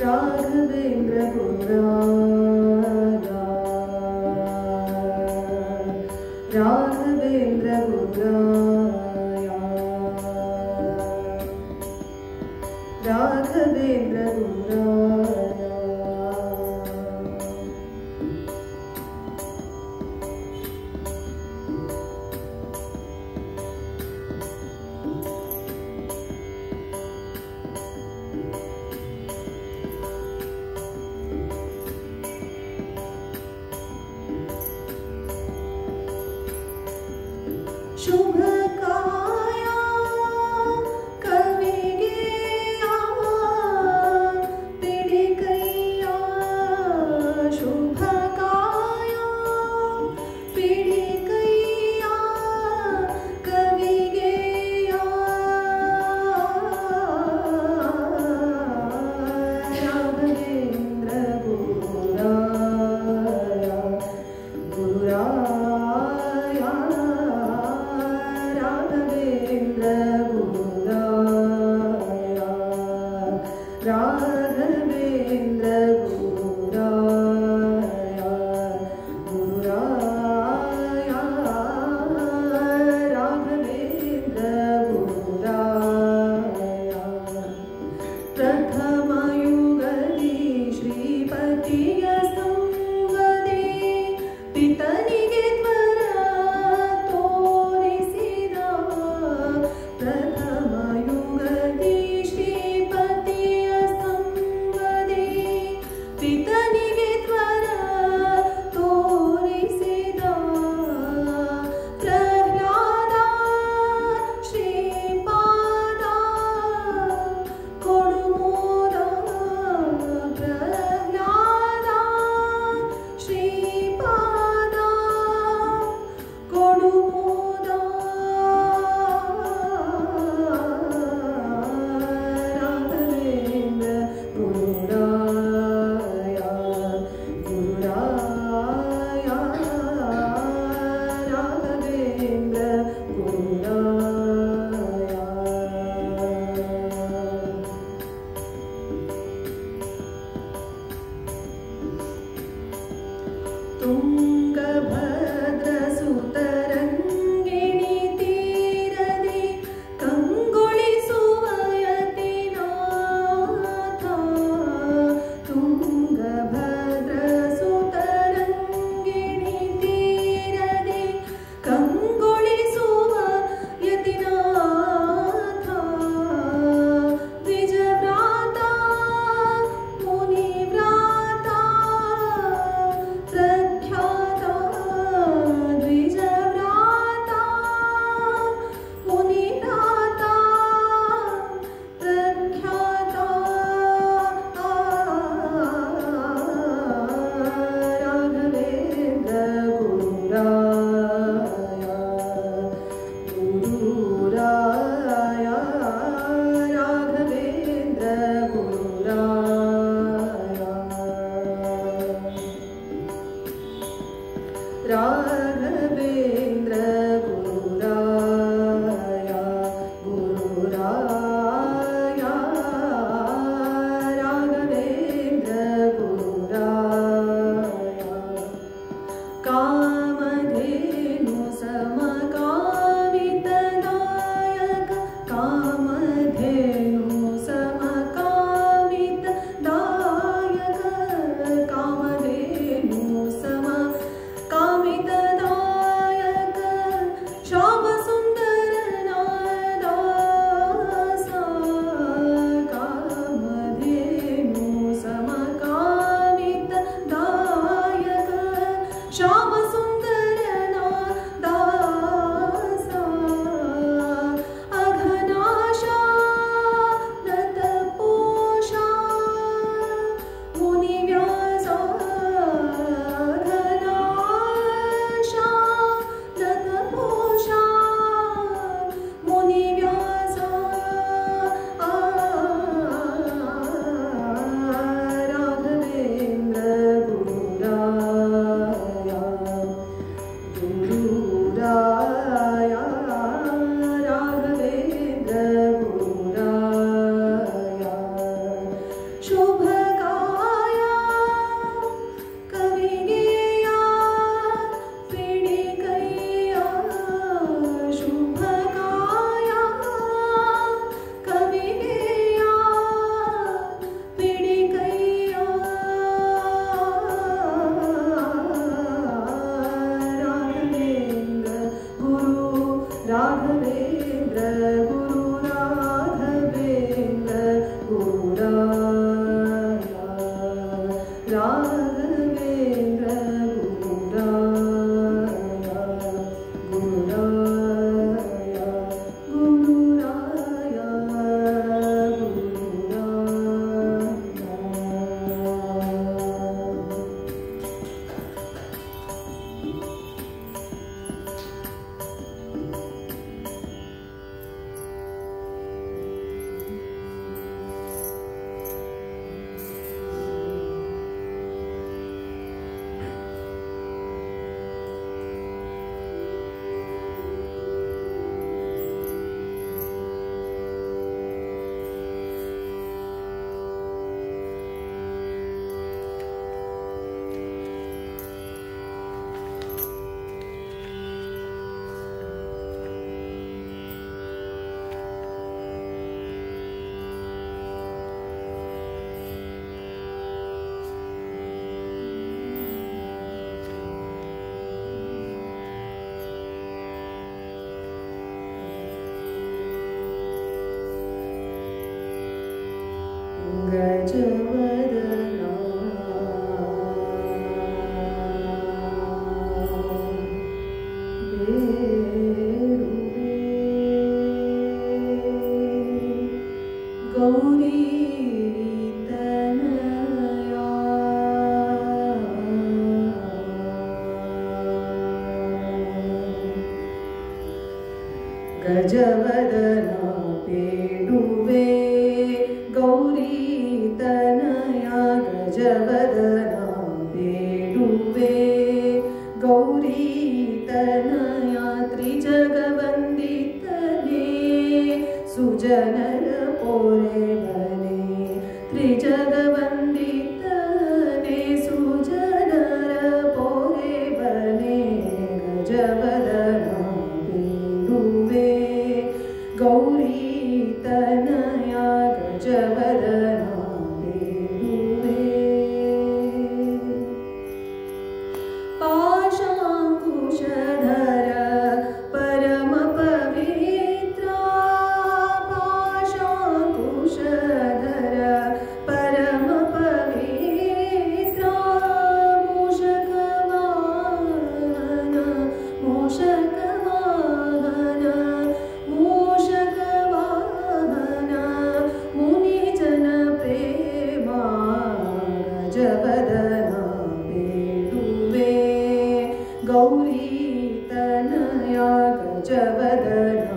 राघवेन्द्र गुरुराया राघवेन्द्र गुरुराया राघवेन्द्र गुरुराया शुभ काया कविगेया पिडिकैया शुभ काया पिडिकैया कविगेया राघवेन्द्र गुरुराया गुरुराया राघवेन्द्र गुरुराया राघवेन्द्र गुरुराया गुरुराया राघवेन्द्र गुरुराया प्रथमयुगदि श्रीपतिय संगदे पितनिगे ತ್ವರ ತೋರಿಸಿದ ಪ್ರಥಮ ಯುಗದಿ ಶ್ರೀಪತಿಯ ಸಂಗದಿ ಗಜವದನ ಬೇಡುವೆ ಗೌರಿ ತನಯ ಗಜವದನ ಬೇಡುವೆ ಗೌರಿ ತನಯ ತ್ರಿಜಗವಂದಿತನೇ ಸುಜನರ ಪೊರೆವನೇ ತ್ರಿಜಗವಂದಿತನೇ ಸುಜನರ ಪೊರೆವನೇ ಗಜವದನ ಬೇಡುವೆ ಗೌರಿ ತನಯ ಗಜವದನ ಬೇಡುವೆ ಪಾಶಾಂಕುಶಧರ ಪರಮ ಪವಿತ್ರ ಪಾಶಾಂಕುಶಧರ ಪರಮ ಪವಿತ್ರ ಮೂಷಕವಾಹನ ಮೂಷಕವಾಹನ ಮೂಷಕವಾಹನ ಮುನಿಜನ ಪ್ರೇಮ ಗಜವದನ ಬೇಡುವೆ ಗೌರಿ ತನಯ ಗಜವದನ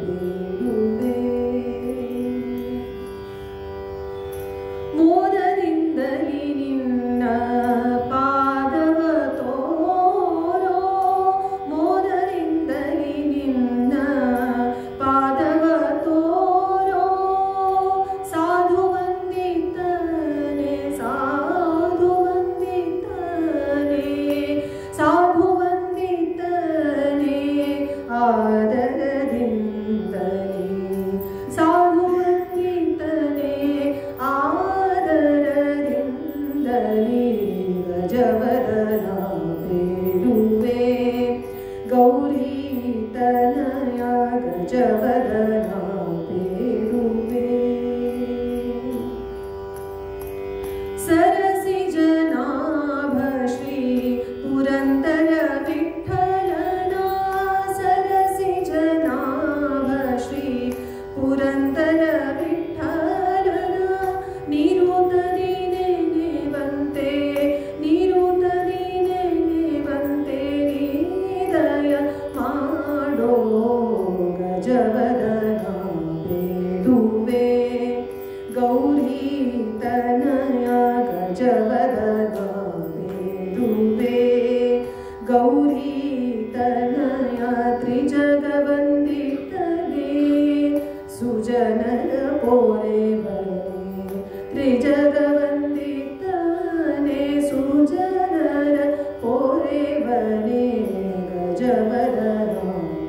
ಬೇಡುವೆ ಮೋದದಿಂದಲಿ ನಿನ್ನ ಪಾದವ ತೋರೋ ಮೋದದಿಂದಲಿ ನಿನ್ನ ಪಾದವ ತೋರೋ ಸಾಧು ವಂದಿತನೇ ಸಾಧು ವಂದಿತನೇ ಸಾಧು ವಂದಿತನೇ ಆದರದಿಂದಲೇ ಸಾಧು ವಂದಿತನೇ ಆದರದಿಂದಲೇ ಗಜವದನ ಬೇಡುವೆ ಗೌರಿ ತನಯ ಗಜವದನ ಬೇಡುವೆ ಸರಸಿ ಜನಾಭ ಶ್ರೀ ಪುರಂದರ ವಿಠಲನ ಸರಸಿ ಜನಾಭ ಶ್ರೀ ಪುರಂದರ ವಿಠಲನ ನಿರುತದಿ ನೆನೆವಂತೆ ನಿರುತದಿ ನೆನೆವಂತೆ ನೀದಯ ಮಾಡೋ ಗಜವದನ ಬೇಡುವೆ ಗೌರಿ ತನಯ ಗಜವದನ ಬೇಡುವೆ ಗೌರಿ ತನಯ ತ್ರಿಜಗವಂದಿತನೇ ಸುಜನರ ಪೊರೆವನೇ ತ್ರಿಜಗವಂದಿತನೇ ಸುಜನರ ಪೊರೆವನೇ ಗಜವದನ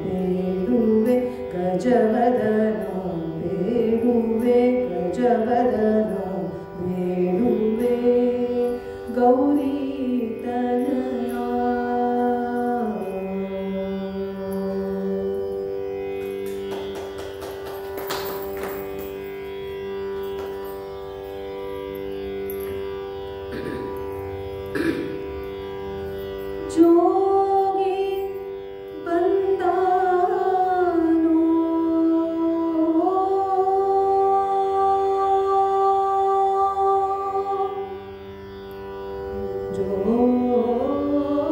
ಬೇಡುವೆ ಗಜವದನ ಬೇಡುವೆ ಗಜವದನ ಬೇಡುವೆ ಗೌರಿ ತನಯ ಜೋಗಿ ಬಂದಾನೋ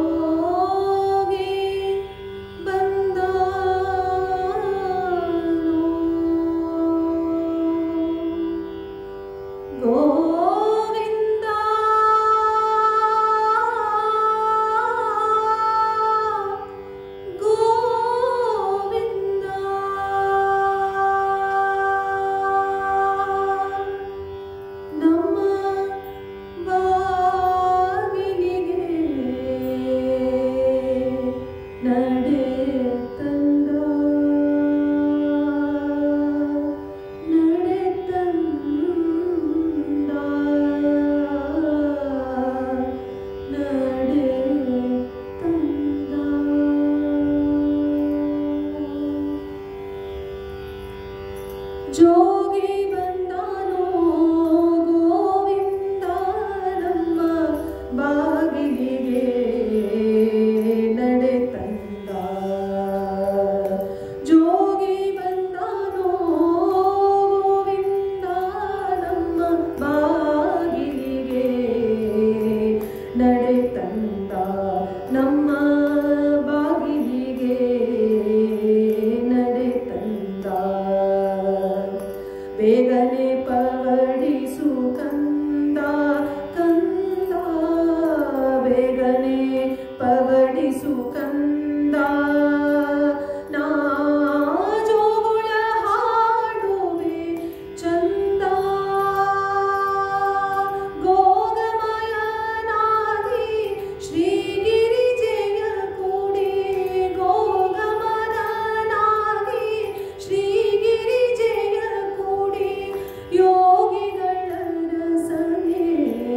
ಜೋಗಿ ಬಂದಾನೋ ಗೋವಿಂದ ಗೋವಿಂದ ನಮ್ಮ ಬಾಗಿಲಿಗೆ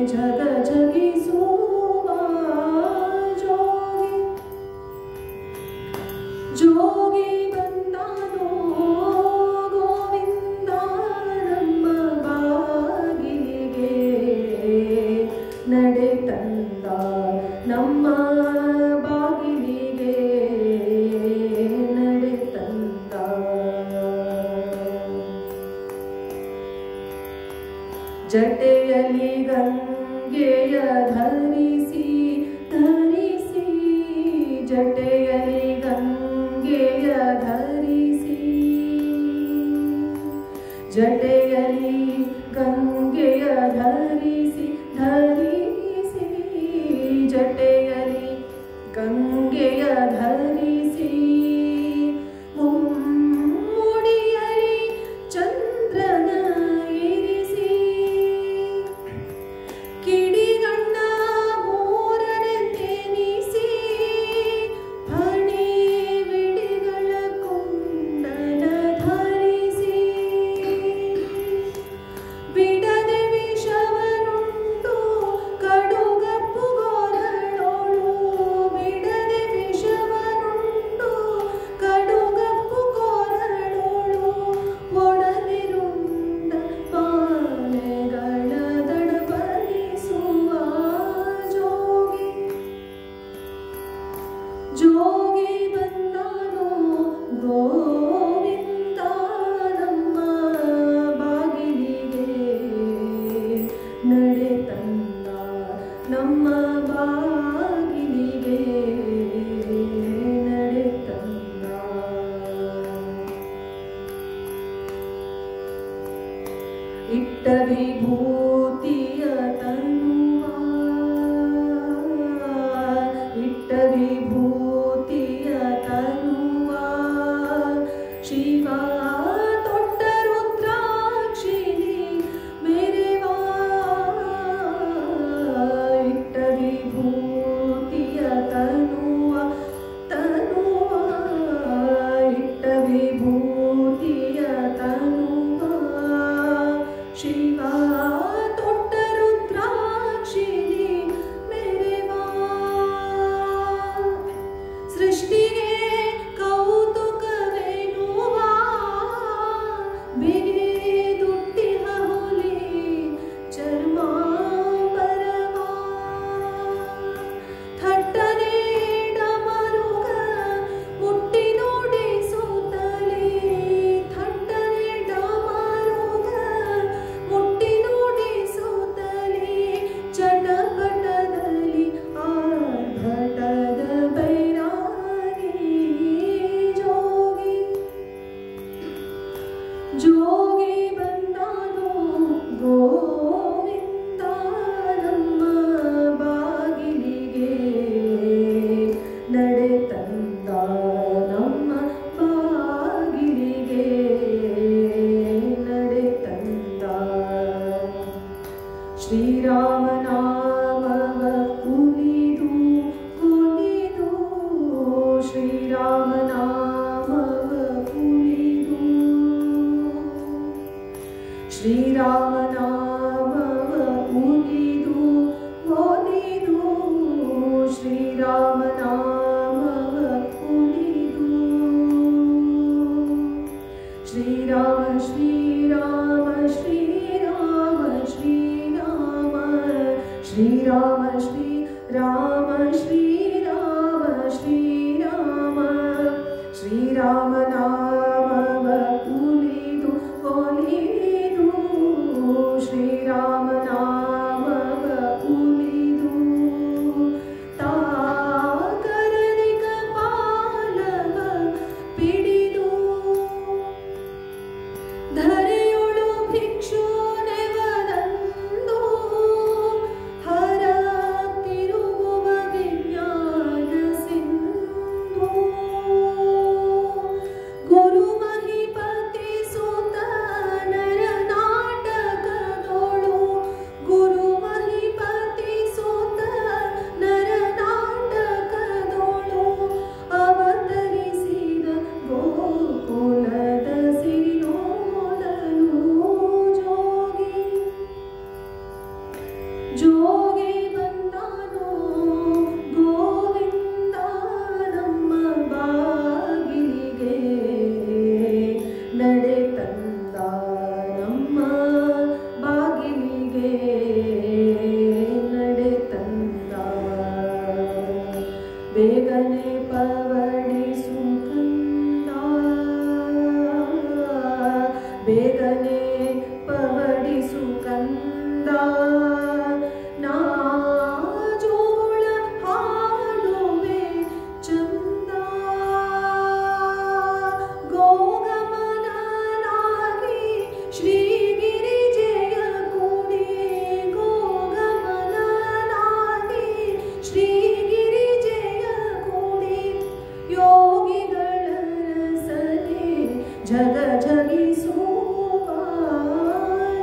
ಜಗ ಜಗಿಸುವ ಜೋಗಿ ಜೋಗಿ ಬಂದಾನೋ ಗೋವಿಂದ ನಮ್ಮ ಬಾಗಿಲಿಗೆ ನಡೆ ತಂದ ನಮ್ಮ ಬಾಗಿಲಿಗೆ ನಡೆ ತಂದ ಜಟೆಯಲ್ಲಿ ಗಂಗೆಯ ಧರಿಸಿ ಧರಿಸಿ ಜಟೆಯಲ್ಲಿ ಗಂಗೆಯ ಧರಿಸಿ ಜಟೆಯಲ್ಲಿ ಗಂಗೆಯ ಧರಿಸಿ ಧರಿಸಿ ಜಟೆಯಲ್ಲಿ ಗಂಗೆಯ ಧರಿಸಿ ಮುಡಿಯಲಿ ಚಂದ್ರನ ಇರಿಸಿ ಕಿಡಿಗಣ್ಣ ಮೂರನೆನಿಸಿ ಹಣಿ ವಿಡಿಗಳ ಕುಂಡಲ ಧರಿಸಿ ಬಿಡದೆ ವಿಷವನುಂಟು ಕಡುಗಪ್ಪು ಗೋರಳೋಳು ಬಿಡದೆ ವಿಷವನುಂಟು ಕಡುಗಪ್ಪು ಗೋರಳೋಳು ಒಡಲಿರುಂಡ ಪಾಲೆಗಳ ದಡಬಡಿಸುವ ಜೋಗಿ ಜೋಗಿ ಬಂದಾನೋ ಗೋವಿಂದ ನಮ್ಮ ಬಾಗಿಲಿಗೆ ನಡೆ ತಂದ ನಮ್ಮ ಬಾಗಿಲಿಗೆ ನಡೆ ತಂದ ಇಟ್ಟ ವಿಭೂತಿಯ ತನುವ ಇಟ್ಟ ವಿಭೂತಿಯ ತನುವ ಶಿವ ತೊಟ್ಟ ರುದ್ರಾಕ್ಷಿಣಿ ಮೆರೆವಾ ಇಟ್ಟ ವಿಭೂತಿಯ ತನುವ ತನುವ ಇಟ್ಟ ವಿಭೂತಿಯ ತನುವ ಶಿವ ತೊಟ್ಟ ರುದ್ರಾಕ್ಷಿಣಿ ಮೆರೆವಾ ಸೃಷ್ಟಿಗೆ ಕೌತುಕವೆನ್ನುವ ಬಿಗಿದುಟ್ಟಿಹ ಹುಲಿ ಚರ್ಮಾಂಬರವಾ ಥಟ್ಟನೆ ಡಮರುಗ ಮುಟ್ಟಿ ನೋಡಿಸುತ್ತಲೇ ಥಟ್ಟನೆ ಡಮರುಗ ಮುಟ್ಟಿ ನೋಡಿಸುತ್ತಲೇ ಚಟಪಟದಲ್ಲಿ ಆರ್ಭಟದ ಬೈರಾಗಿ ಜೋಗಿ ಜೋಗಿ ಬಂದಾನೋ ಗೋವಿಂದ ನಮ್ಮ ಬಾಗಿಲಿಗೆ ನಡೆ ತಂದ ನಮ್ಮ ಬಾಗಿಲಿಗೆ ನಡೆ ತಂದ ಶ್ರೀರಾಮನಾಮವ ಕುಣಿದು ಕುಣಿದು ಶ್ರೀರಾಮನಾಮವ ಕುಣಿದು ಶ್ರೀರಾಮನಾಮವ ಕುಣಿದು ಕುಣಿದು ಶ್ರೀರಾಮನಾಮವ ಕುಣಿದು ಶ್ರೀರಾಮ ಶ್ರೀರಾಮ ಶ್ರೀರಾಮ ಶ್ರೀರಾಮ ಶ್ರೀರಾಮ ಶ್ರೀರಾಮ ಶ್ರೀರಾಮ ಶ್ರೀರಾಮ ಶ್ರೀರಾಮ ನಾಮವ ಕುಣಿದು ಕೊಲಿದು ಶ್ರೀರಾಮ ನಾಮವ ಕುಣಿದು ತಾಕರನಿಕ ಪಾಲವ ಪಿಡಿದು ಧರೆಯೊಳು ಭಿಕ್ಷು ನೆವದಂದು ಹರ ತಿರುಗುವ ವಿಜ್ಞಾನ ಜೋಗಿ ಬಂದಾನೋ ಗೋವಿಂದ ನಮ್ಮ ಬಾಗಿಲಿಗೆ ನಡೆ ತಂದ ನಮ್ಮ ಬಾಗಿಲಿಗೆ ನಡೆ ತಂದ ಬೇಗನೆ ಪವಡಿಸು ಕಂದ ಬೇಗನೆ ಪವಡಿಸು ಕಂದ ನಾ ಜೋಳ ಹಾಡುವೆ ಚಂದ ಗೋಗಮನಾಗಿ ಶ್ರೀಗಿರಿಜೆಯ ಕೂಡಿ ಗೋಗಮನಾಗಿ ಶ್ರೀಗಿರಿಜೆಯ ಕೂಡಿ ಯೋಗಿಗಳ ರಸನೆ ಜಗ ಜಗಿಸುವ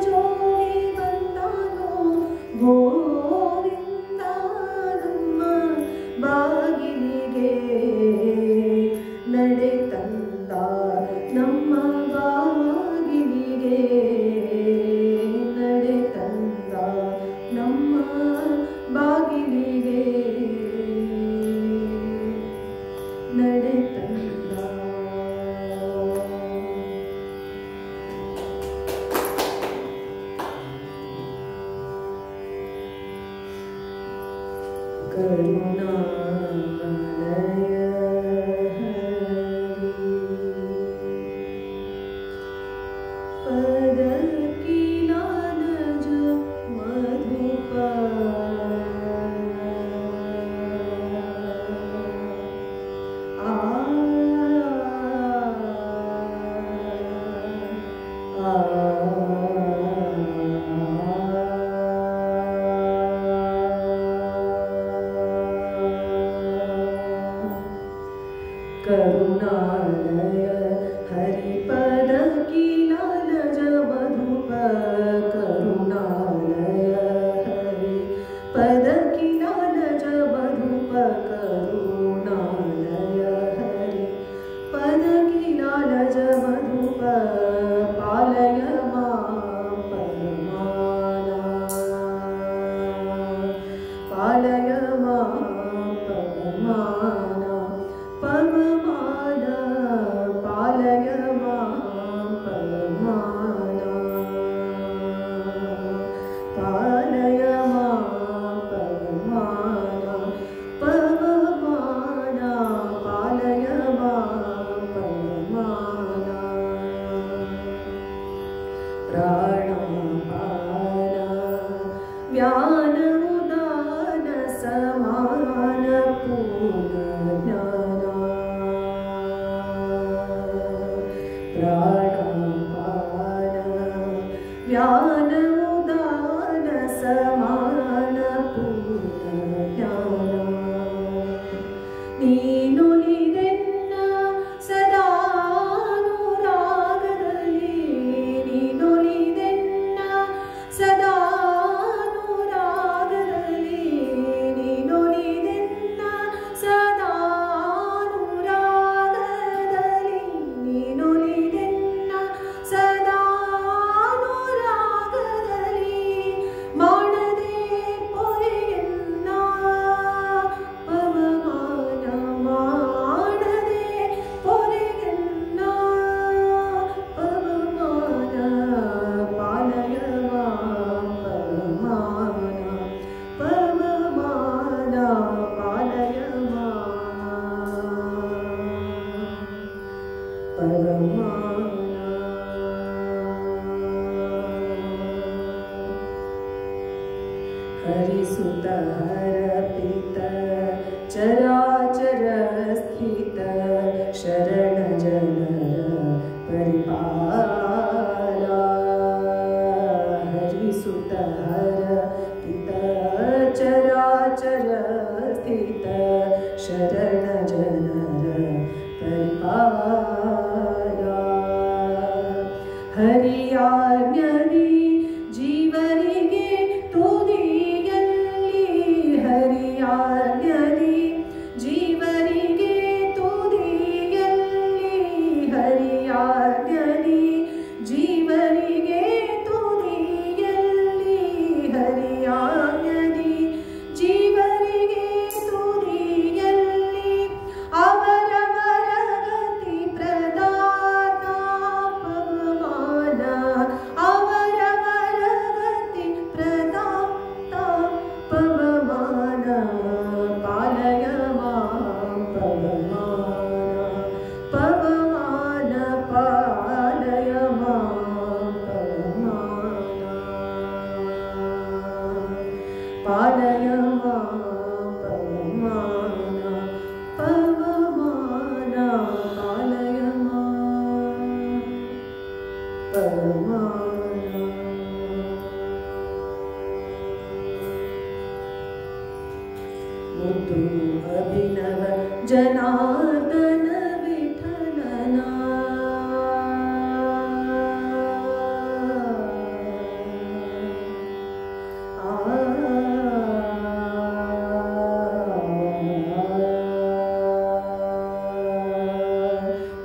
ಜೋಗಿ ಬಂದಾನೋ ಗೋವಿಂದ ನಮ್ಮ ಬಾಗಿಲಿಗೆ ನಡೆ ತಂದ ನಮ್ಮ ಬಾಗಿಲಿಗೆ ನಡೆ ತಂದ ನಮ್ಮ ಬಾಗಿಲಿಗೆ ನಡೆ ತಂದ ಕರುಣಾಲಯ ಪದ ಕಿಲಾನಜ ಮಧುಪ ಆ ಕರುಣಾಲಯ ಹರಿಪದ ಕಿಲಾನಜ ಮಧುಪ ಕರುಣಾಲಯ ಹರಿ ಪದ ಕಿಲಾನಜ ಮಧುಪ ಕರುಣಾಲಯ ಹರಿ ಪದ ಕಿಲಾನಜ ಮಧುಪ ಪಾಲಯ ಮಾಂ ಪರಮಾನ ಪಾಲಯ ಮಾಂ ಪರಮಾನ ಪವಮಾನ ಪಾಲಯ ಮಾಂ ಪವಮಾನ ಪಾಲಯ ಮಾಂ ಪವಮಾನ ಪವಮಾನ ಪಾಲಯ ಮಾಂ ಪವಮಾನ ಪ್ರಾಣಾಪಾನ ವ್ಯಾನ ಉದಾನ ಸಮಾನ ಪೂರ್ಣ ಜ್ಞಾನ ಪ್ರಾಣಾಪಾನ ವ್ಯಾನ ಉದಾನ ಸಮಾನ ಪೂರ್ಣ ಜ್ಞಾನ ನೀನುಲಿದೆನ್ನ ಸದಾನುರಾಗದಲ್ಲಿ ನೀನುಲಿದೆನ್ನ ಸದಾನುರಾಗದಲ್ಲಿ ನೀನುಲಿದೆನ್ನ ಸದಾನುರಾಗದಲ್ಲಿ ನೀನುಲಿದೆನ್ನ ಸದಾನುರಾಗದಲ್ಲಿ ಮಾಡದೆ ಪೊರೆಯನ್ನ ಪವಮಾನ ಮಾಡದೆ ಪೊರೆಯನ್ನ ಪವಮಾನ ಪಾಲಯ ಮಾಂ ಪವಮಾನ ಪವಮಾನ ಪಾಲಯ ಮಾಂ ಪವಮಾನ ಹರಿಸುತ ಹರಪಿತ ಚರಾಚರ ಸ್ಥಿತ ಶರಣ ಜನರ ಪರಿಪಾಲ ಹರಿಸುತ ಹರಪಿತ ಚರಾಚರ ಸ್ಥಿತ ಶರಣ ಜನರ ಪರಿಪಾಲ ಹರಿಯಾಜ್ಞದಿ ಜೀವರಿಗೆ ತುದಿಯಲ್ಲಿ ಹರಿಯಾಜ್ಞದಿ पालय मां पवमाना पवमाना पालय मां पवमाना मुद्दु अभिनव जनार्दन विठलना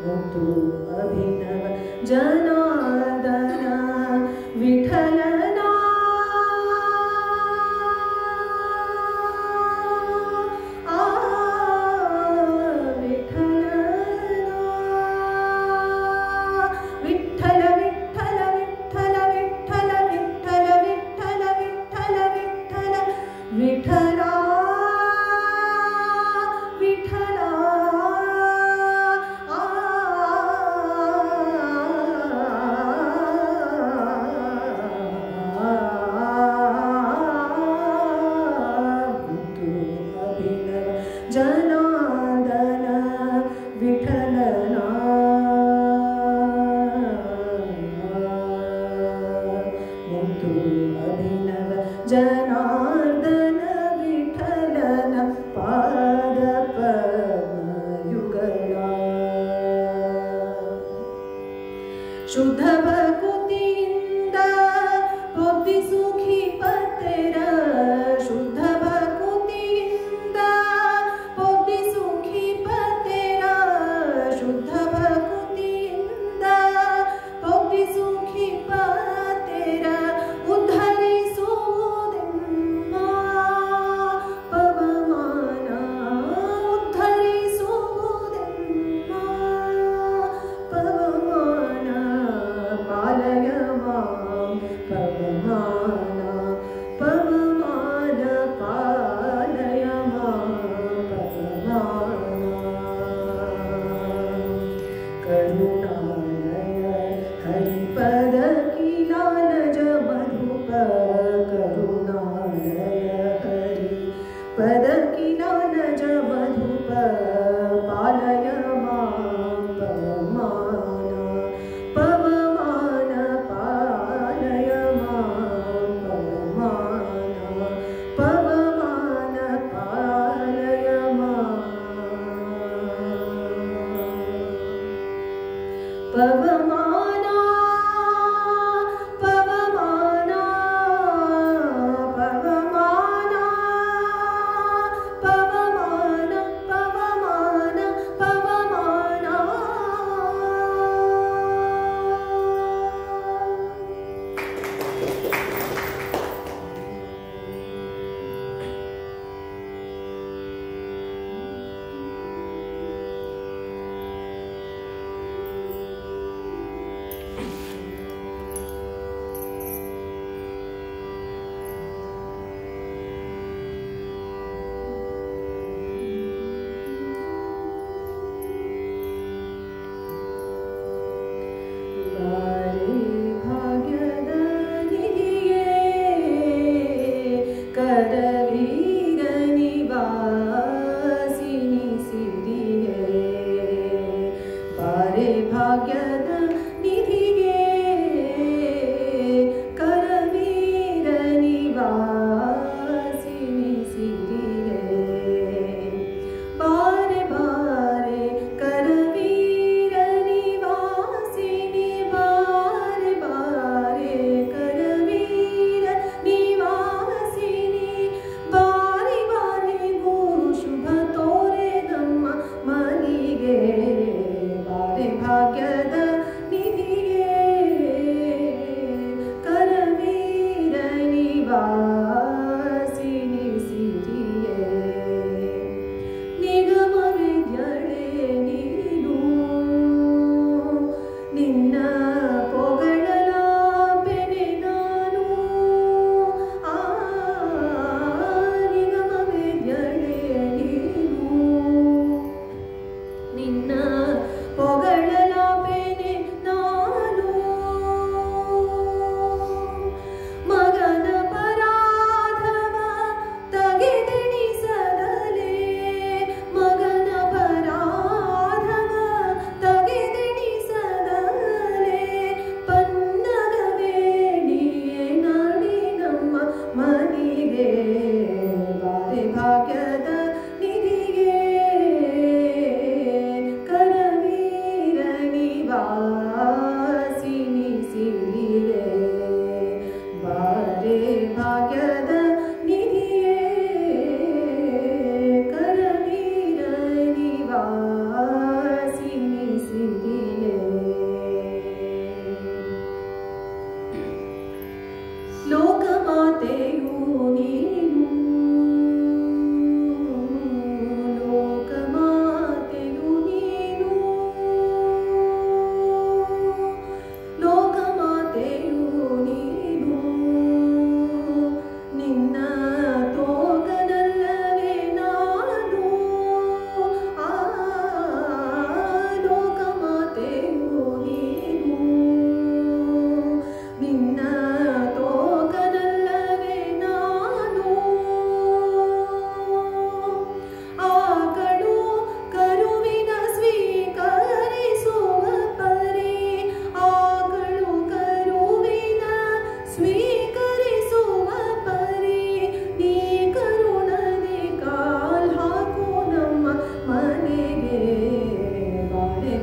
मुद्दु अभिनव जनार्दन विठलना विठला विठला मुद्दु अभिनव जनार्दन विठलना मुद्दु अभिनव जनार्दन विठलन पाद पद्मयुगला शुद्ध भकुतिಯಿಂದ ಬುದ್ಧಿ ಸುಖಿ ಪತೆರ ಶುದ್ಧ ಭಕುತಿಯಿಂದ ಬುದ್ಧಿ ಸುಖಿ ಪತೆರ ಶುದ್ಧ ಭಕುತಿಯಿಂದ ಬುದ್ಧಿ ಸುಖಿ ಪತೆರ ಉದ್ಧರಿಸುವುದೆಮ್ಮ ಪವಮಾನ ಉದ್ಧರಿಸುವುದೆಮ್ಮ ಪವಮಾನ ಪಾಲಯ ಮಾಂ ಪವಮಾನ ಪವಮಾನ ಪಾಲಯ ಮಾಂ ಪವಮಾನ ಕರುಣಾಲಯ ಹರಿಪದ ಕಿಲಾಲಜ ಮಧುಪ ಕರುಣಾಲಯ ಹರಿ ಪದ ಕಿಲಾಲಜ ಮಧುಪ ಪಾಲಯ ಮಾಂ ಪವಮಾನ ಪವಮಾನ ಪಾಲಯ ಮಾಂ ಪವಮಾನ ಪವಮಾನ ಪಾಲಯ ಮಾಂ ಪವಮಾನ ಪವಮಾನ ಪವಮಾನ ಪವಮಾನ ಪವಮಾನ ಪವಮಾನ ಬಾರೆ ಭಾಗ್ಯದ ನಿಧಿಯೇ ಕರವೀರ ನಿವಾಸಿನಿ ಸಿರಿಯೇ ಬಾರೆ ಭಾಗ್ಯದ ನಿಧಿಯೇ ಕರವೀರ ನಿವಾಸಿನಿ ಸಿರಿಯೇ ಬಾರೆ ಬಾರೆ ಕರವೀರ ನಿವಾಸಿನಿ ಬಾರೆ ಬಾರೆ ಕರವೀರ ನಿವಾಸಿನಿ ಸಿರಿಯೇ ಬಾರೆ ಭಾಗ್ಯದ ನಿಧಿಯೇ ಕರವೀರ ನಿವಾಸಿನಿ ಸಿರಿಯೇ ಬಾರೆ ಭಾಗ್ಯದ ನಿಧಿಯೇ ಕರವೀರ ನಿವಾಸಿನಿ ಸಿರಿಯೇ ಲೋಕಮಾತೆಯು ನೀನು ಲೋಕಮಾತೆಯು ನೀನು ಲೋಕಮಾತೆಯು ನೀನು ನಿನ್ನ ತೋಕನಲ್ಲವೇ ನಾನು ಲೋಕಮಾತೆಯು ನೀನು ನಿನ್ನ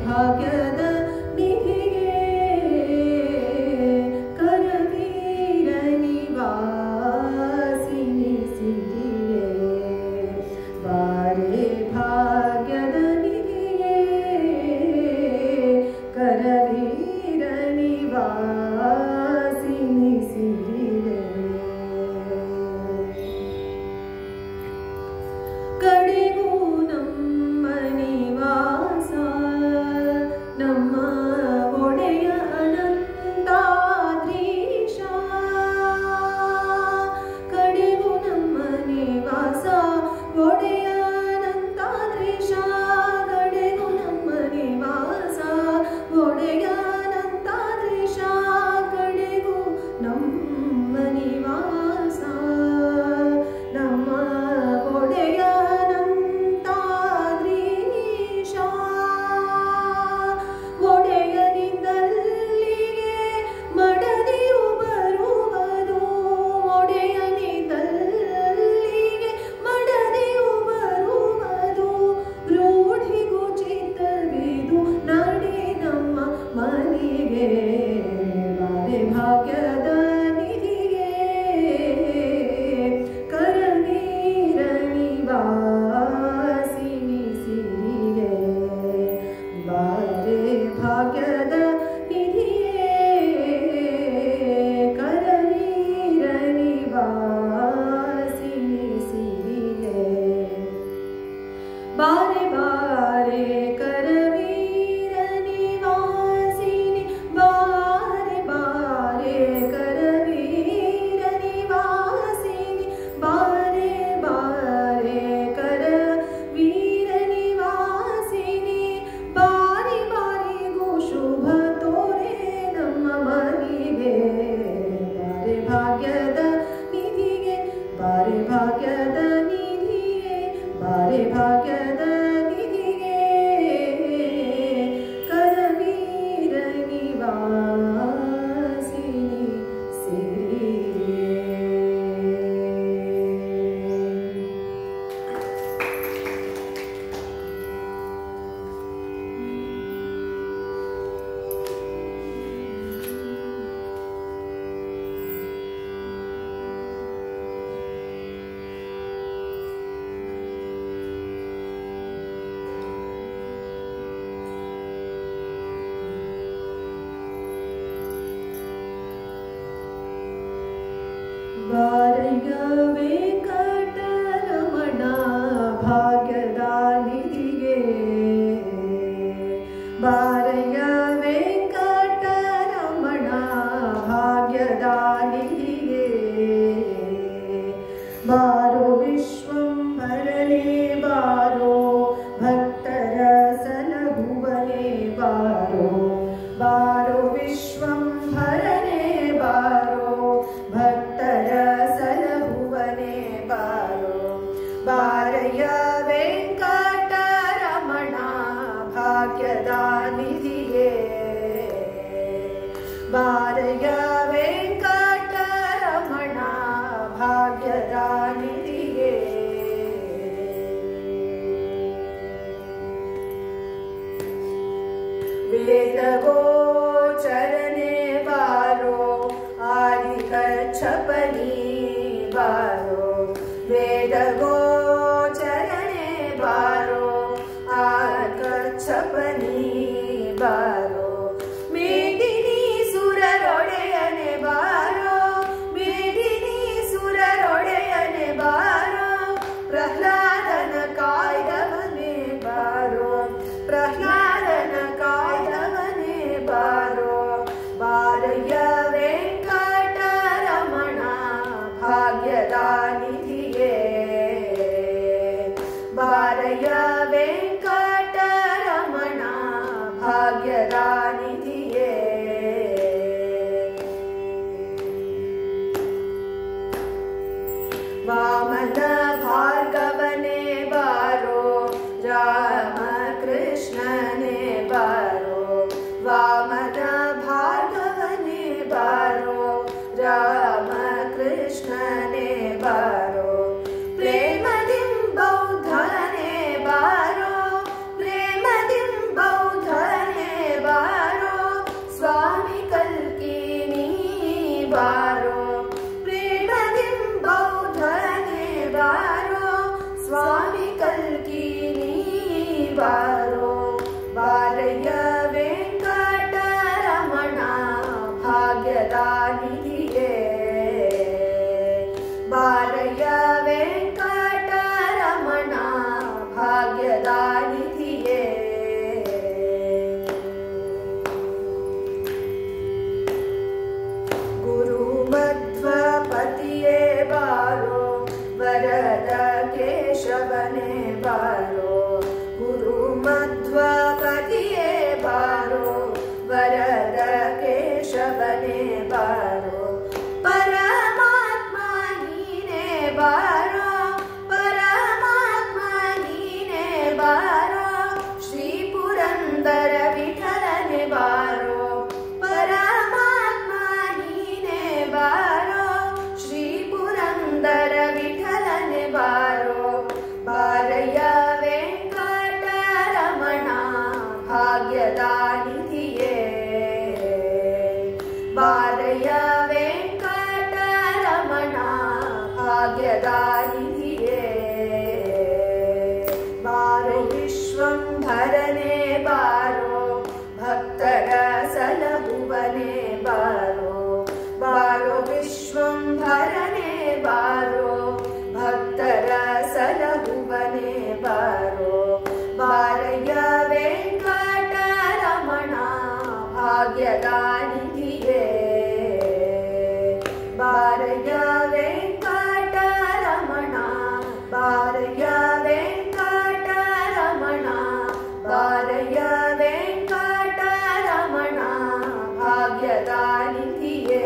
ಭಾಗ್ಯದ ನಿಧಿಯೇ ಕರವೀರ ನಿವಾಸಿನಿ ಸಿರಿಯೇ ಬಾರೆ ಭಾಗ್ಯದ ನಿಧಿಯೇ ಕರವೀರ ನಿವಾಸಿನಿ ಸಿರಿಯೇ ಕಡೆಗೂ ನಮ್ಮ ನಿವಾಸ ನಮ್ಮ ಒಡೆಯ ಅನಂತಾದ್ರೀಶ ಕಡೆಗೂ ನಮ್ಮ ನಿವಾಸ ಒಡೆಯ ಅನಂತಾದ್ರೀಶ ಕಡೆಗೂ ನಮ್ಮ ನಿವಾಸ ಒಡೆಯ ಅನಂತಾದ್ರೀಶ ಕಡೆಗೂ ನಮ್ಮ ನಿವಾಸ ನಮ್ಮ ಒಡೆಯ ಅನಂತಾದ್ರೀಶ ಒಡೆಯನಿಂದಲ್ಲಿಗೆ ಮಡದಿಯು ಬರುವುದು ಒಡೆಯನಿಂದಲ್ಲಿಗೆ ಮಡದಿಯು ಬರುವುದು ರೂಢಿಗೂ ಚಿತ್ತವಿದು ನಡೆ ನಮ್ಮ ಮನೆಗೆ ಬಾರೆ ಭಾಗ್ಯದ ನಿಧಿಯೇ ಕರವೀರ ನಿವಾಸಿನಿ ಸಿರಿಯೇ ಬಾರೆ ಭಾಗ್ಯದ ನಿಧಿಯೇ ಕರವೀರ ನಿವಾಸಿನಿ ಸಿರಿಯೇ ಬಾರೆ ಬಾರೆ ಕರವೀರ ನಿವಾಸಿನಿ ಬಾರೆ ಬಾರೆ ಕರವೀರ ನಿವಾಸಿನಿ ಬಾರೆ ಬಾರೆ ಕರವೀರ ನಿವಾಸಿನಿ ಬಾರಿ ಬಾರಿಗೂ ಶುಭ ತೋರೆ ನಮ್ಮ ಮನೆಗೆ ಬಾರೆ ಭಾಗ್ಯದ ನಿಧಿಗೆ ಬಾರೆ ಭಾಗ್ಯದ ನಿಧಿಯೇ ಬಾರೆ ಭಾಗ್ಯದ ನಿಧಿಗೆ ಕರವೀರ ನಿವಾಸಿನಿ ಸಿರಿಯೇ ಬಾರಯ್ಯ ವೆಂಕಟರಮಣ ಭಾಗ್ಯದ ನಿಧಿಗೆ ಬಾರಯ್ಯ ವೆಂಕಟರಮಣ ಭಾಗ್ಯದ ನಿಧಿಗೆ ಬಾರೋ ವಿಶ್ವಂಭರನೇ ಬಾರೋ ಭಕ್ತರ ಸಲಹುವನೇ ಬಾರೋ ಬಾರೋ ವಿಶ್ವಂಭರನೇ ಬಾರೋ ಭಕ್ತರ ಸಲಹುವನೇ ಬಾರೋ ಬಾರಯ್ಯ ವೆಂಕಟರಮಣ ಭಾಗ್ಯದ ನಿಧಿಯೇ ಬಾರಯ್ಯ ವೆಂಕಟರಮಣ ಭಾಗ್ಯದ ಭಾಗ್ಯದಾನಿಧಿಯೇ ವೇದಗೋಚರನೆ ಬಾರೋ ಆದಿಕಚ್ಚಪನಿ ಬಾರೋ ವೇದಗೋಚರನೆ ಬಾರೋ ಆದಿಕಚ್ಚಪನಿ ಬಾರೋ ಮೇದಿನಿ ಸುರರೊಡೆಯನೆ ಬಾರೋ ಮೇದಿನಿ ಸುರರೊಡೆಯನೆ ಬಾರೋ ಪ್ರಹ್ಲಾದನ ಕಾಯ್ದವನೆ ಬಾರೋ ಪ್ರಹ್ಲಾದನ ಕಾಯ್ದವನೆ ಬಾರೋ ಬಾರಯ್ಯ ವೆಂಕಟರಮಣ ಭಾಗ್ಯದಾನಿಧಿಯೇ ಬಾರಯ್ಯ ವೆಂಕಟರಮಣ ಭಾಗ್ಯದಾನಿಧಿಯೇ ವಾಮನ ಭಾರ್ಗವನೆ ಬಾರೋ ರಾಮ ಕೃಷ್ಣನೆ ಬಾರೋ ವಾಮನ ಭಾರ್ಗವನೆ ಬಾರೋ ರಾಮ ಕೃಷ್ಣನೆ ಬಾರೋ ಪ್ರೇಮದಿಂ ಬೌದ್ಧನೆ ಬಾರೋ ಪ್ರೇಮದಿಂ ಬೌದ್ಧನೆ ಬಾರೋ ಸ್ವಾಮಿ ಕಲ್ಕಿನಿ ಬಾರೋ ಪ್ರೇಮದಿಂ ಬೌದ್ಧನೆ ಬಾರೋ ಸ್ವಾಮಿ ಕಲ್ಕಿನಿ ಬಾರೋ ಬಾರಯ್ಯ ವೆಂಕಟರಮಣ ಭಾಗ್ಯದಾನಿಧಿಯೇ ಬಾರಯ್ಯ ವೆಂಕಟರಮಣ ಭಾಗ್ಯದಾನಿಧಿಯೇ ಗುರು ಮಧ್ವಪತಿಯೇ ಬಾರೋ ವರದ ಕೇಶವನೆ ಬಾರೋ ಗುರು ಮಧ್ವಪತಿಯೇ ಬಾರೋ ವರದ ಕೇಶವನೆ ಬಾರೋ ಪರಮಾತ್ಮ ನೀನೇ ಬಾರೋ ಪರಮಾತ್ಮ ನೀನೇ ಬಾರೋ ಶ್ರೀ ಪುರಂದರ ವಿಠಲನೆ ಬಾರೋ ಪರಮಾತ್ಮ ನೀನೇ ಬಾರೋ ಶ್ರೀ ಪುರಂದರ ವಿಠಲನೆ ಬಾರೋ ಬಾರಯ್ಯ ವೆಂಕಟರಮಣ ಭಾಗ್ಯದಾನಿಧಿಯೇ ಬಾರಯ್ಯ ವೆಂಕಟರಮಣ ಭಾಗ್ಯದಾನಿಧಿಯೇ ಬಾರೋ ವಿಶ್ವಂಭರನೆ ಬಾರೋ ಭಕ್ತರ ಸಲಹುವನೆ ಬಾರೋ ಬಾರೋ ವಿಶ್ವಂಭರನೆ ಬಾರೋ ಭಕ್ತರ ಸಲಹುವನೆ ಬಾರೋ ಬಾರಯ್ಯ ವೆಂಕಟರಮಣ ಭಾಗ್ಯದಾನಿಧಿಯೇ ಬಾರಯ್ಯ ವೆಂಕಟರಮಣ ಬಾರಯ್ಯ ವೆಂಕಟರಮಣ ಬಾರಯ್ಯ ವೆಂಕಟರಮಣ ಭಾಗ್ಯದಾನಿಧಿಯೇ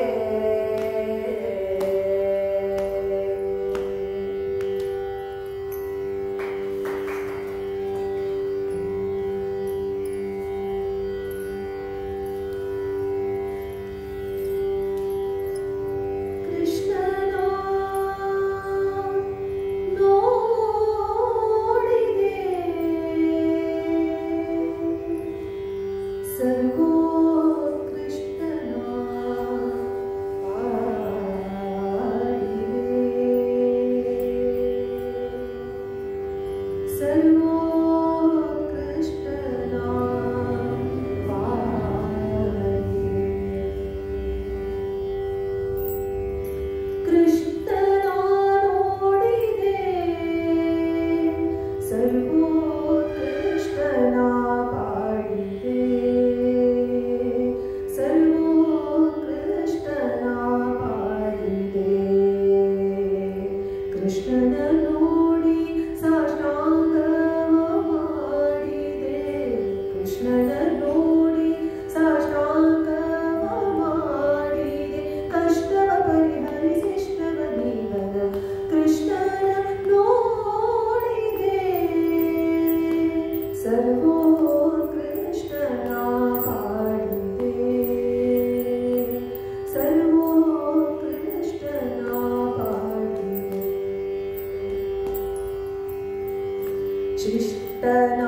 ಶಿಷ್ಟನ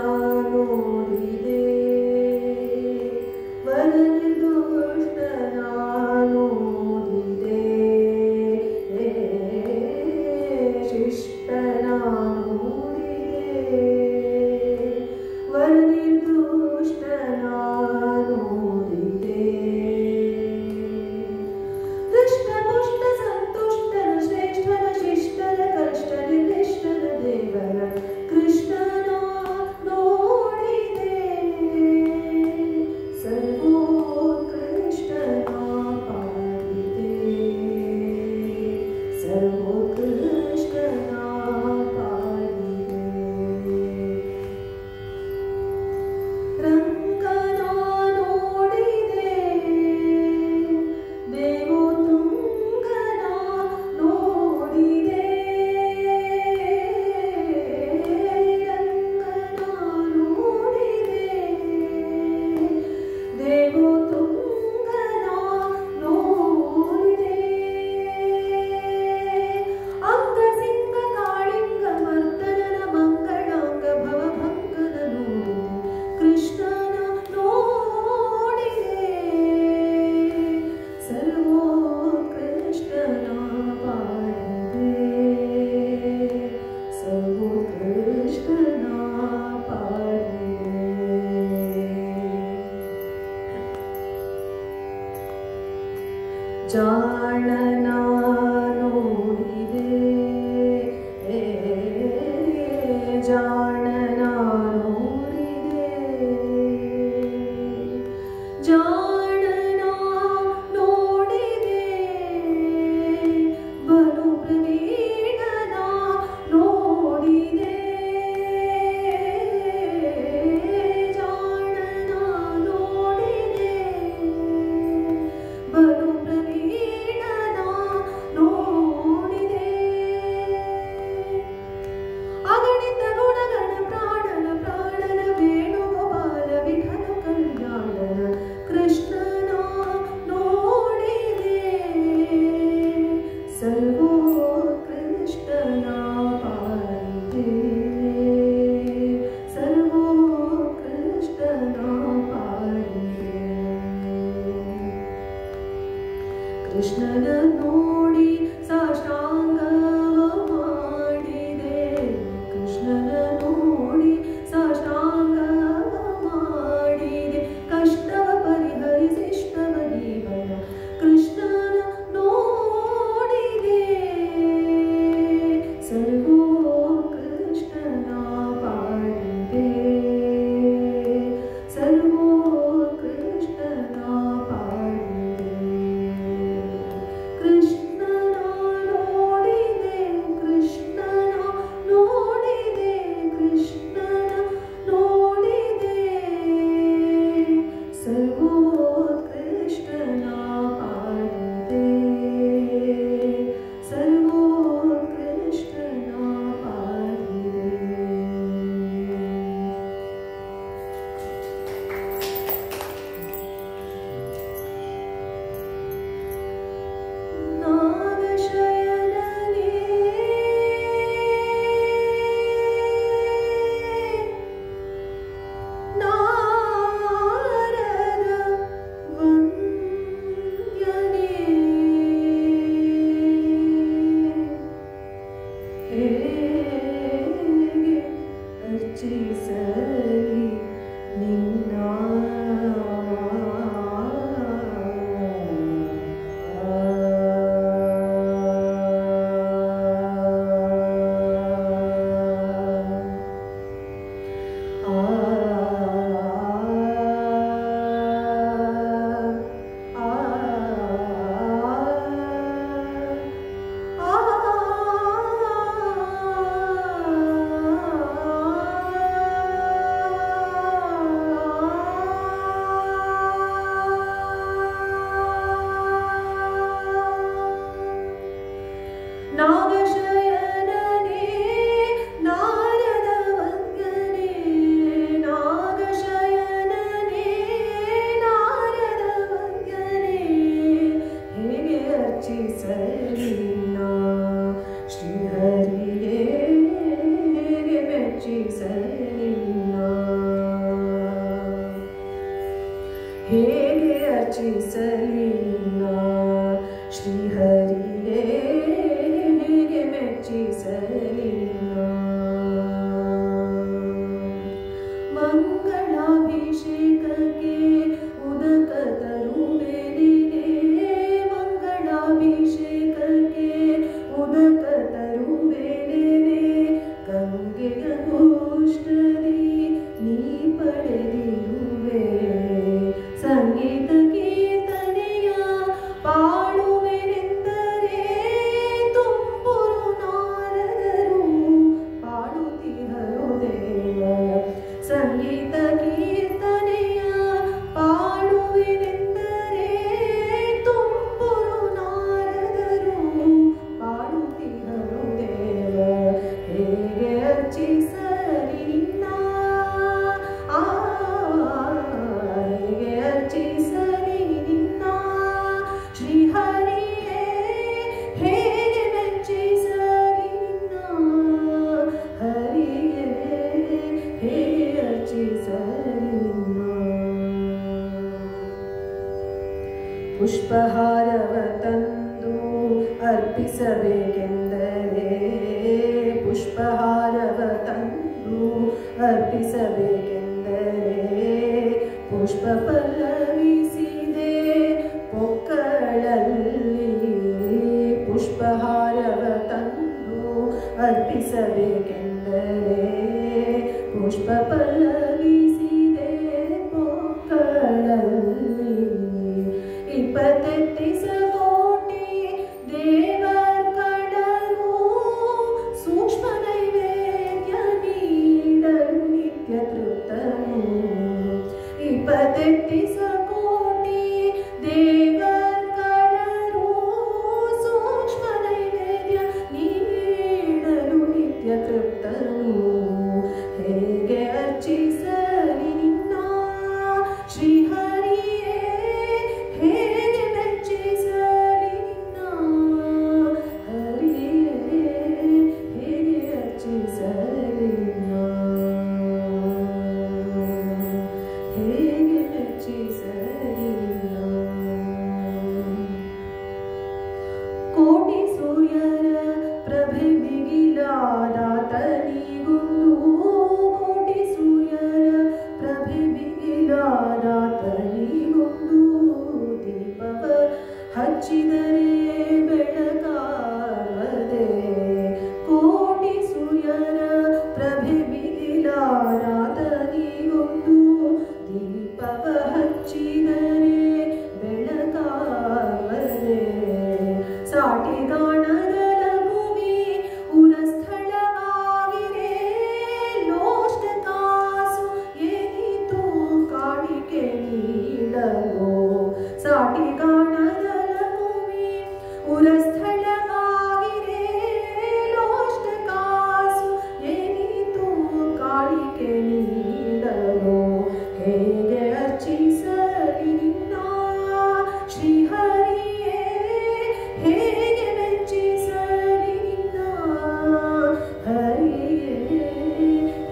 ನೋಡಿದೆ ವರದುಷ್ಟನ ನೋಡಿದೆ ಶಿಷ್ಟನ ನೋಡಿದೆ ವರದುಷ್ಟನ ನೋಡಿದೆ ದುಷ್ಟ ಪುಷ್ಟ ಸಂತುಷ್ಟನ ಶ್ರೇಷ್ಠನ ಶಿಷ್ಟನ ಕಷ್ಟ ನಿರ್ದಿಷ್ಟನ ದೇವರ ಕೃಷ್ಣನ ನೋಡಿದೆ ಸರ್ವೋತ್ಕೃಷ್ಟನ ಪಾಡಿದೆ ಸರ್ವೋತ್ಕೃಷ್ಟನ ಪಾಡಿದೆ ರಂಗನ ನೋಡಿದೆ ದೇವೋತ್ತುಂಗನ ನೋಡಿದೆ ರಂಗನ ನೋಡಿದೆ ದೇವೋತ್ತುಂಗನ ನೋಡಿದೆ ಅಂಗಸಿಂಗ ಕಾಳಿಂಗ ಮರ್ದನನ ಮಂಗಳಾಂಗ ಭವಭಂಗನ ನೋಡಿದೆ ಕೃಷ್ಣನ ನೋಡಿದೆ ಸರ್ವೋತ್ಕೃಷ್ಟನ ಪಾಡಿದೆ ಸರ್ವೋತ್ಕೃಷ್ಟನ ಪಾಡಿದೆ ಜಾಣನ ನೋಡಿದೆ ಜಾಣನ ನೋಡಿದೆ ಜಾಣನ ನೋಡಿದೆ ಬಲು ಪ್ರವೀಣನ ನೋಡಿದೆ ಜಾಣನ ನೋಡಿದೆ ಬಲು ಪ್ರವೀಣನ ನೋಡಿದೆ ಅಗಣಿತ ಗುಣಗಣ ಪ್ರಾಣನ ಪ್ರಾಣನ ವೇಣುಗೋಪಾಲ ವಿಠಲ ಕಲ್ಯಾಣನ ಕೃಷ್ಣನ ನೋಡಿದೆ ಸರ್ವೋತ್ಕೃಷ್ಟನ ಪಾಡಿದೆ ಸರ್ವೋತ್ಕೃಷ್ಟನ ಪಾಡಿದೆ ಕೃಷ್ಣನ ನೋಡಿ ಸಾಷ್ಟಾಂಗವ ಮಾಡಿದೆ ಕೃಷ್ಣನ ನೋಡಿ ಸಾಷ್ಟಾಂಗವ ಮಾಡಿದೆ ಕಷ್ಟವ ಪರಿಹರಿಸಿಷ್ಟವ ಜೀವನ ಕೃಷ್ಣನ ನೋಡಿದೆ ಸರ್ವೋತ್ಕೃಷ್ಟನ ಪಾಡಿದೆ ಸರ್ವೋತ್ಕೃಷ್ಟನ ಪಾಡಿದೆ ಕೃಷ್ಣನ ನೋಡಿದೆ ಕೃಷ್ಣನ ನೋಡಿದೆ ಕೃಷ್ಣನ ನೋಡಿದೆ ಸರ್ವೋತ್ಕೃಷ್ಟನ ಪಾಡಿದೆ ಸರ್ವೋತ್ಕೃಷ್ಟನ ಪಾಡಿದೆ ನಾಗಶಯನನೇ ನಾರದ ವಂದ್ಯನೇ ಹೇಗೆ ಅರ್ಚಿಸಲಿ ನಿನ್ನ ಅರ್ಚಿಸಲಿಲ್ಲ ಶ್ರೀಹರಿಯೇ ಹೇಗೆ ಮೆಚ್ಚಿಸಲಿಲ್ಲ ಮಂಗಳಾಭಿಷೇಕಕ್ಕೆ ಉದಕ ತರುವೆನೆ ಮಂಗಳಾಭಿಷೇಕಕ್ಕೆ ಉದಕ ತರುವೆನೆ ಗಂಗೆಯ ಗೋಷ್ಠರಿ ನೀ ಪಡೆದಿರುವೆ ಸಂಗೀತ ಕೀರ್ತನೆಯ ಪಾಡುವೆನೆಂದರೆ ತುಂಬುರು ನಾರದರು ಪಾಡುತ್ತಿಹರು ದೇವ ಸಂಗೀತ ಕೀರ್ತನೆಯ ಪಾಡುವೆನೆಂದರೆ ತುಂಬುರು ನಾರದರು ಪಾಡುತ್ತಿಹರು ದೇವ ಹೇಗೆ ಅರ್ಚಿಸಲಿ ನಿನ್ನ ಹೇಗೆ ಅರ್ಚಿಸಲಿ ನಿನ್ನ ಶ್ರೀಹರಿಯೇ ಹೇಗೆ ಮೆಚ್ಚಿಸಲಿ ನಿನ್ನ ಹರಿಯೇ ಹೇಗೆ ಅರ್ಚಿಸಲಿ ನಿನ್ನ ಪುಷ್ಪಹಾರವ ತಂದು ಅರ್ಪಿಸಬೇಕೆಂದರೆ ಪುಷ್ಪಹಾರವ ತಂದು ಅರ್ಪಿಸಬೇಕೆಂದರೆ ಪುಷ್ಪ ಪಲ್ಲವಿಸಿದೆ ಪೊಕ್ಕಳಲ್ಲಿ ಪುಷ್ಪಹಾರವ ತಂದು ಅರ್ಪಿಸಬೇಕೆಂದರೆ ಪುಷ್ಪ ಪಲ್ಲವಿಸಿದೆ ಪೊಕ್ಕಳಲ್ಲಿ 28 ಕೋಟಿ ದೇವರುಗಳು ಸೂಕ್ಷ್ಮ ನೈವೇದ್ಯ ನೀಡಲು ನಿತ್ಯ ತೃಪ್ತನು 28 ಕೋಟಿ ದೇವರುಗಳು ಸೂಕ್ಷ್ಮ ನೈವೇದ್ಯ ನೀಡಲು ನಿತ್ಯ ತೃಪ್ತನು ಹೇಗೆ ಅರ್ಚಿಸಲಿ ನಿನ್ನ ಶ್ರೀಹರಿಯೇ ಹೇಗೆ ಮೆಚ್ಚಿಸಲಿ ನಿನ್ನ ಹರಿಯೇ ಹೇಗೆ ಅರ್ಚಿಸಲಿ ನಿನ್ನ ಹೇಗೆ ಮೆಚ್ಚಿಸಲಿ ನಿನ್ನ ಕೋಟಿ ಸೂರ್ಯರ ಪ್ರಭೆ ಬಿಗಿಲಾದಾತನಿಗೊಂದು ಕೋಟಿ ಸೂರ್ಯರ ಪ್ರಭೆ ಬಿಗಿಲಾದಾತನಿಗೊಂದು ದೀಪವ ಹಚ್ಚಿದರೆ ಬೆಳಕಾಗದೆ ಕೋಟಿ ಸೂರ್ಯರ ಪ್ರಭೆ ಬಿಗಿಲಾದಾತನಿಗೊಂದು ದೀಪವ ಹಚ್ಚಿದರೆ ಬೆಳಕಾಗದೆ ಸಾಟಿಗಾಣದ ಲಘುವಿ ಉರಸ್ಥಳವಾಗಿರೆ ಲೋಷ್ಟ ಕಾಸು ಏನಿತು ಕಾಣಿಕೆ ನೀಡಲು ಸಾಟಿಗಾಣದ ಲಘುವಿ ಉರಸ್ಥಳವಾಗಿರೆ ಲೋಷ್ಟ ಕಾಸು ಏನಿತು ಕಾಣಿಕೆ ನೀಡಲು ಹೇಗೆ ಅರ್ಚಿಸಲಿ ನಿನ್ನ ಶ್ರೀಹರಿಯೇ ಹೇಗೆ ಮೆಚ್ಚಿಸಲಿ ನಿನ್ನ ಹರಿಯೇ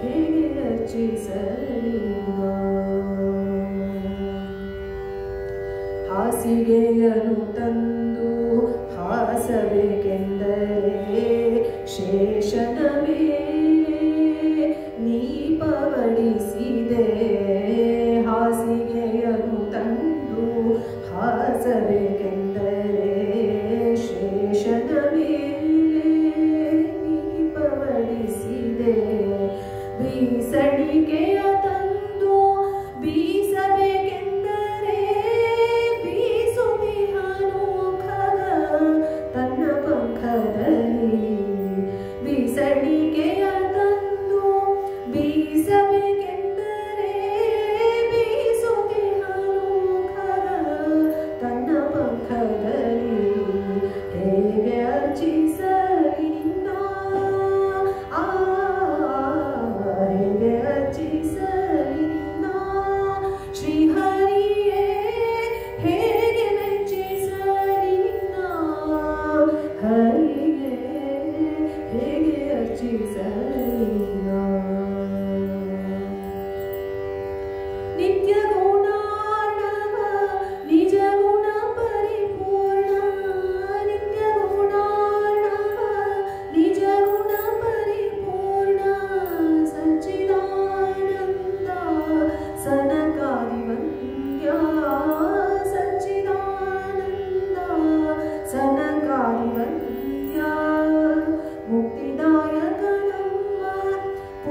ಹೇಗೆ ಅರ್ಚಿಸಲಿ ನಿನ್ನ ಹಾಸಿಗೆಯನ್ನು ತಂದು ಹಾಸಬೇಕೆಂದರೆ ಶೇಷನ ಮೇಲೆ ನೀ ಪವಡಿಸಿದೆ ಹಾಸಿಗೆಯನ್ನು ತಂದು ಹಾಸಬೇಕೆಂದರೆ ಶೇಷನ ಮೇಲೆ ನೀ ಪವಡಿಸಿದೆ ಬೀಸಣಿಕೆಯ ತಂದು ಬೀಸಬೇಕೆಂದರೆ ಬೀಸುವಿಹನು ಖಗ ತನ್ನ ಪಂಖದಲ್ಲಿ ಬೀಸಣಿಕೆಯ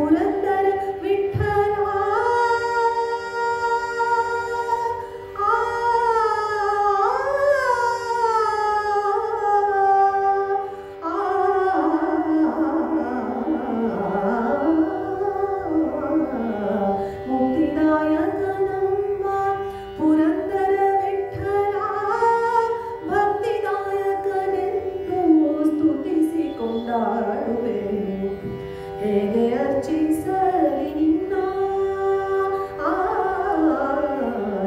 ಪುರಂದರ ವಿಠಲ ಮುಕ್ತಿದಾಯಕನಮ್ಮ ಪುರಂದರ ವಿಠಲ ಭಕ್ತಿದಾಯಕನೆಂದು ಸ್ತುತಿಸಿಕೊಂಡಾಡುವೆನು. ಹೇಗೆ ಅರ್ಚಿಸಲಿ ನಿನ್ನ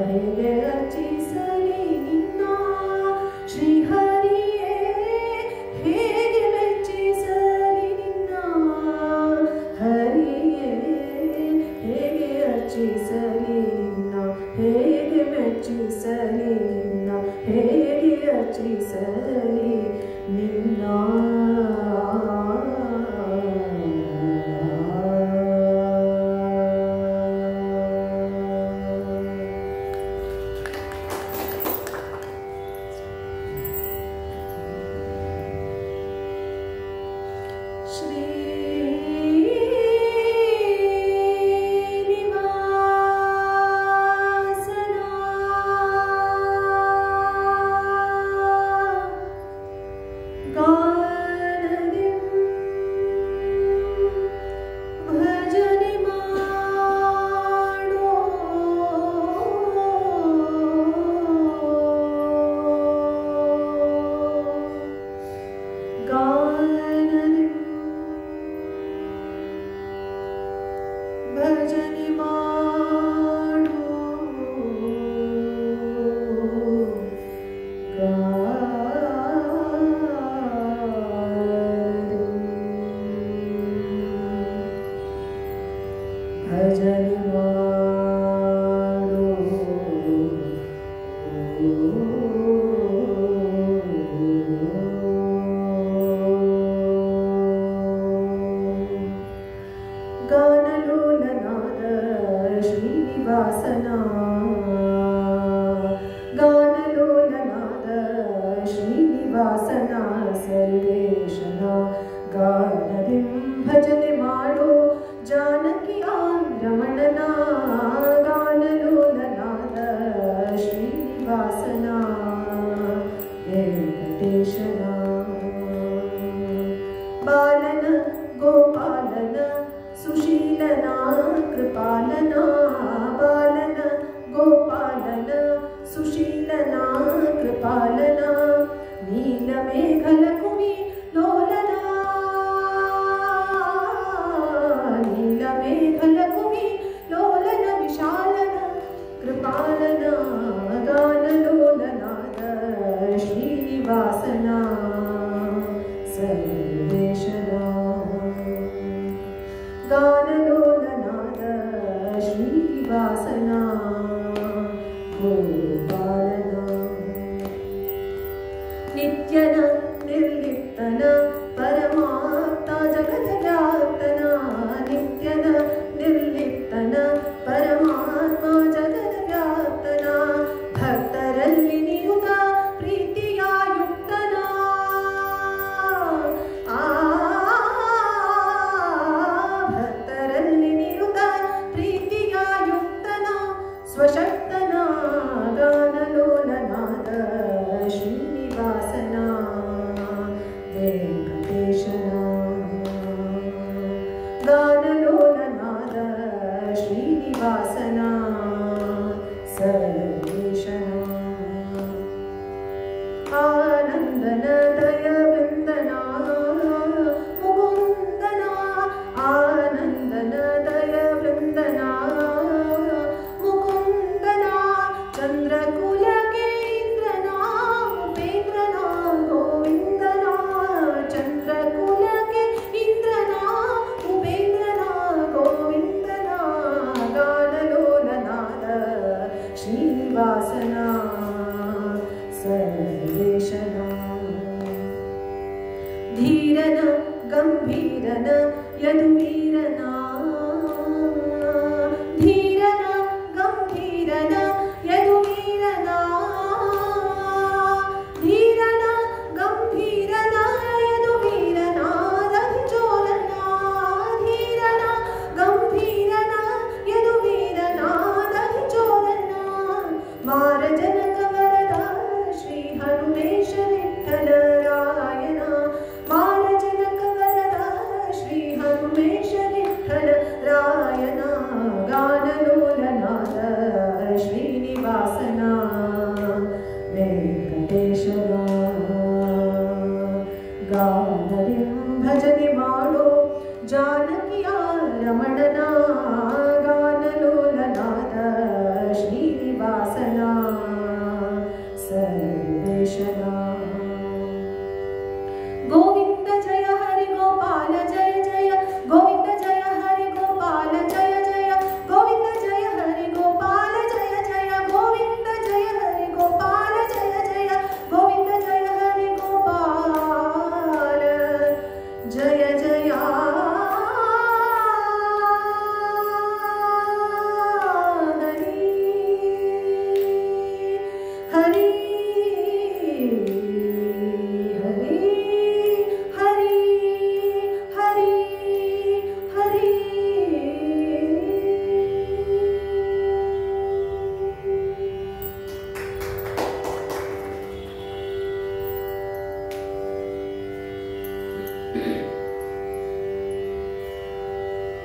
ಹೇಗೆ ಅರ್ಚಿಸಲಿ ನಿನ್ನ ಶ್ರೀಹರಿಯೇ ಹೇಗೆ ಮೆಚ್ಚಿಸಲಿ ನಿನ್ನ ಹರಿಯೇ ಹೇಗೆ ಅರ್ಚಿಸಲಿ ನಿನ್ನ ಹೇಗೆ ಮೆಚ್ಚಿಸಲಿ ನಿನ್ನ ಹೇಗೆ ಅರ್ಚಿಸಲಿ ನಿನ್ನ ಭಜನೆ ಮಾಡು ಭಜನೆ ಮಾಡು ಗಾನಲೋಲನಾದ ಶ್ರೀನಿವಾಸನ ಗಾನಲೋಲನಾದ ಶ್ರೀನಿವಾಸನ ಸರ್ವೇಶನ ಗಾನದಿ ಭಜನೆ ಮಾಡು ಜಾನಕಿ ರಮಣನ ಗಾನಲೋಲನಾದ ಶ್ರೀನಿವಾಸನ ವೆಂಕಟೇಶನ ಬಾಲನ ಗೋಪಾಲನ ಸುಶೀಲನ ಕೃಪಾಲನ ಬಾಲನ ಗೋಪಾಲನ ಸುಶೀಲನ ಕೃಪಾಲನ ನೀಲಮೇಘಲ ಕುಮಿ ಲೋಲನ ನೀಲಮೇಘಲ ಕುಮಿ ಲೋಲನ ವಿಶಾಲನ ಕೃಪಾಲನ ಗಾನಲೋಲನಾದ ಶ್ರೀನಿವಾಸನ ಸರ್ವೇಶನ ಗಾನಲೋಲನಾದ ಶ್ರೀನಿವಾಸನ ಗೋಪಾಲನ ನಿತ್ಯನ ನಿರ್ಲಿಪ್ತನ ಪರಮಾತ್ಮ ಜಗದವ್ಯಾಪ್ತನ ನಿತ್ಯನ ನಿರ್ಲಿಪ್ತನ ಪರಮಾತ್ಮ ಜಗದವ್ಯಾಪ್ತನ ಭಕ್ತರಲ್ಲಿ ನಿರುತ ಪ್ರೀತಿಯ ಯುಕ್ತನ ಭಕ್ತರಲ್ಲಿ ನಿರುತ ಪ್ರೀತಿಯ ಯುಕ್ತನ ಸ್ವಶಕ್ತನ ಗಾನಲೋಲನಾದ ಶ್ರೀನಿವಾಸನ ವೆಂಕಟೇಶನ ಗಾನಲೋಲನಾದ ಶ್ರೀನಿವಾಸನ ಸರ್ವೇಶನ ಆನಂದನ ದಯವೃಂದನ ಮುಕುಂದನ ಆನಂದನ ದಯವೃಂದನ ಮುಕುಂದನ ಚಂದ್ರಕುಲಕ್ಕೆ ಇಂದ್ರನ ಉಪೇಂದ್ರನ ಗೋವಿಂದನ ಚಂದ್ರಕುಲಕ್ಕೆ ಇಂದ್ರನ ಉಪೇಂದ್ರನ ಗೋವಿಂದನ ಗಾನಲೋಲನಾದ ಶ್ರೀನಿವಾಸನ ಸರ್ವೇಶನ ಧೀರನ ಗಂಭೀರನ ಯದುವೀರನ ಧೀರನ ಗಂಭೀರನ ಯದುವೀರನ ಧೀರನ ಗಂಭೀರನ ಯದುವೀರನ ರವಿಚೋರನ ಧೀರನ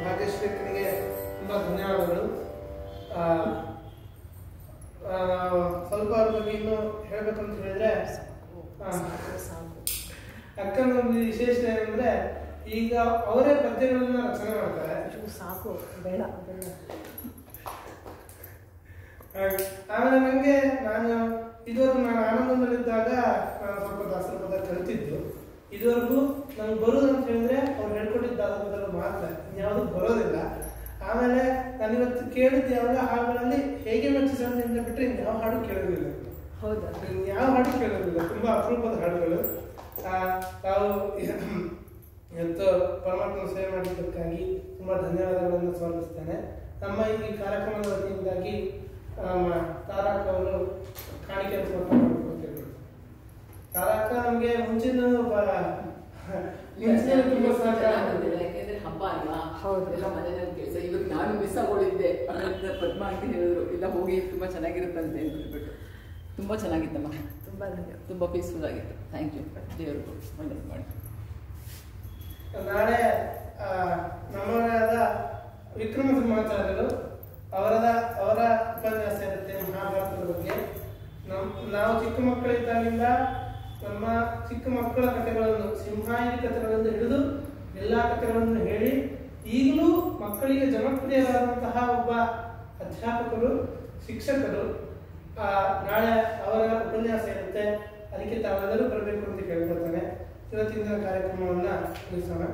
ಭಾಗ್ಯಶ್ರೀಗೆ ತುಂಬ ಧನ್ಯವಾದಗಳು. ಸ್ವಲ್ಪ ಅವ್ರ ಬಗ್ಗೆ ಇನ್ನು ಹೇಳ್ಬೇಕಂತ ಹೇಳಿದ್ರೆ, ಅಕ್ಕನ ಒಂದು ವಿಶೇಷ ಏನಂದ್ರೆ ಈಗ ಅವರೇ ಪದ್ಯಗಳನ್ನ ರಚನೆ ಮಾಡ್ತಾರೆ. ಸಾಕು ಬೇಡ. ಆಮೇಲೆ ನನಗೆ ಇದುವರೆಗೂ ನಾನು ಆನಂದದಲ್ಲಿದ್ದಾಗ ನಾನು ಸ್ವಲ್ಪ ದಾಸರ ಪದ ಕಲಿತಿದ್ದು. ಇದುವರೆಗೂ ನಂಗೆ ಬರೋದು ಅಂತ ಹೇಳಿದ್ರೆ ಅವ್ರು ಹೇಳ್ಕೊಟ್ಟಿದ್ದ ದಾಸರ ಪದಗಳು ಮಾತ್ರ, ಇನ್ಯಾವುದು ಬರೋದಿಲ್ಲ. ಆಮೇಲೆ ನಾನು ಇವತ್ತು ಕೇಳಿದ್ದು ಯಾವಾಗ ಹಾಡುಗಳಲ್ಲಿ ಹೇಗೆ ಮೆಚ್ಚಿಸೋದ್ರಿಂದ ಬಿಟ್ಟರೆ ಇನ್ಯಾವ ಹಾಡು ಕೇಳೋದಿಲ್ಲ. ಹೌದಾ? ಯಾವ ಹಾಡು ಕೇಳೋದಿಲ್ಲ, ತುಂಬಾ ಅಪರೂಪದ ಹಾಡುಗಳು. ತಾವು ಇವತ್ತು ಪರಮಾತ್ಮ ಸೇವೆ ಮಾಡಿದ್ದಕ್ಕಾಗಿ ತುಂಬಾ ಧನ್ಯವಾದಗಳನ್ನು ಸಮರ್ಪಿಸ್ತೇನೆ. ನಮ್ಮ ಈ ಕಾರ್ಯಕ್ರಮದ ವತಿಯಿಂದಾಗಿ ತಾರಕ್ ಅವರು ಕಾಣಿಕೆ ಮಾಡ್ಕೊಳ್ತಿದ್ರು. ತಾರಕ ನಮ್ಗೆ ಮುಂಚಿನ ತುಂಬಾ ಯಾಕೆಂದ್ರೆ ಹಬ್ಬ ಅಲ್ವಾ, ಹೌದು ಮನೆಯ ಕೆಲಸ. ಇವತ್ತು ನಾನು ಮಿಸ್ ಆಗೋಳಿದ್ದೆ, ಪದ್ಮ ಅಂತ ಹೇಳಿದ್ರು, ಇಲ್ಲ ಹೋಗಿ ತುಂಬಾ ಚೆನ್ನಾಗಿರುತ್ತಂತೆ ಅಂತ ಹೇಳ್ಬಿಟ್ಟು. ತುಂಬಾ ಚೆನ್ನಾಗಿತ್ತಮ್ಮ, ತುಂಬಾ ಧನ್ಯವಾದ, ತುಂಬಾ ಪೀಸ್ಫುಲ್ ಆಗಿತ್ತು. Thank you. ದೇವರು ಒಳ್ಳೇದು ಮಾಡಿ. ನಾಳೆ ನಮ್ಮವರಾದ ವಿಕ್ರಮ ಸಿಂಹಾಚಾರ್ಯರು ಅವರ ಉಪನ್ಯಾಸ ಇರುತ್ತೆ ಮಹಾಭಾರತದ ಬಗ್ಗೆ. ನಾವು ಚಿಕ್ಕ ಮಕ್ಕಳಿದ್ದಾಗಿಂದ ನಮ್ಮ ಚಿಕ್ಕ ಮಕ್ಕಳ ಕಥೆಗಳನ್ನು, ಸಿಂಹಾಯಿ ಕಥೆಗಳನ್ನು ಹಿಡಿದು ಎಲ್ಲ ಕಥೆಗಳನ್ನು ಹೇಳಿ ಈಗಲೂ ಮಕ್ಕಳಿಗೆ ಜನಪ್ರಿಯರಾದಂತಹ ಒಬ್ಬ ಅಧ್ಯಾಪಕರು, ಶಿಕ್ಷಕರು. ನಾಳೆ ಅವರ ಉಪನ್ಯಾಸ ಇರುತ್ತೆ, ಅದಕ್ಕೆ ತಾವೆಲ್ಲರೂ ಬರಬೇಕು ಅಂತ ಕೇಳ್ಕೊಳ್ತಾನೆ. ಇವತ್ತಿನ ಕಾರ್ಯಕ್ರಮವನ್ನ ಮುಗಿಸೋಣ.